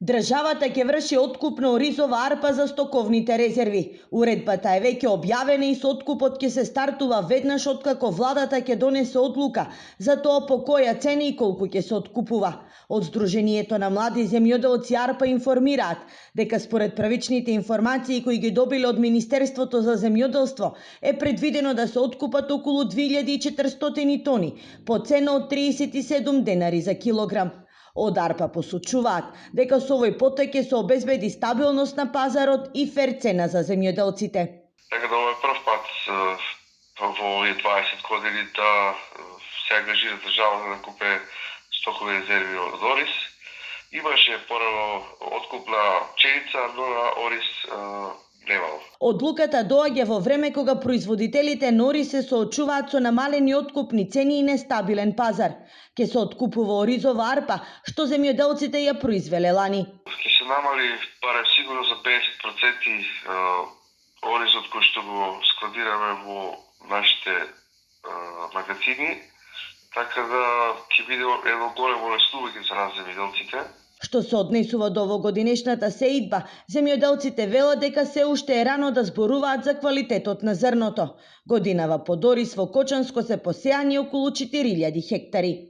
Државата ќе врши откуп на оризова арпа за стоковните резерви. Уредбата е веќе објавена и со откупот ќе се стартува веднаш откако владата ќе донесе одлука за тоа по која цена и колку ќе се откупува. Од Сдруженијето на млади земјоделци Арпа информираат дека според правичните информации кои ги добиле од Министерството за земјоделство е предвидено да се откупат околу 2400 тони по цена од 37 денари за килограм. Од Арпа посочуваат дека со овој потој ќе се обезбеди стабилност на пазарот и фер цена за земјоделците. Така да ова е прв пат во овие 20 години да се ангажира државата да купе стокови резерви од ориз. Имаше порано откуп на пченица, но на ориз немало. Одлуката доаѓа во време кога производителите на ориз се соочуваат со намалени откупни цени и нестабилен пазар. Ќе се откупува оризова арпа, што земјоделците ја произвеле лани. Ќе се намали барем сигурно за 50% оризот кој што го складираме во нашите магазини, така да ќе биде едно големо олеснување за нас земјоделците. Што се однесува до овогодинешната сеидба, земјоделците велат дека се уште е рано да зборуваат за квалитетот на зрното. Годинава под ориз во Кочанско се посеани околу 4000 хектари.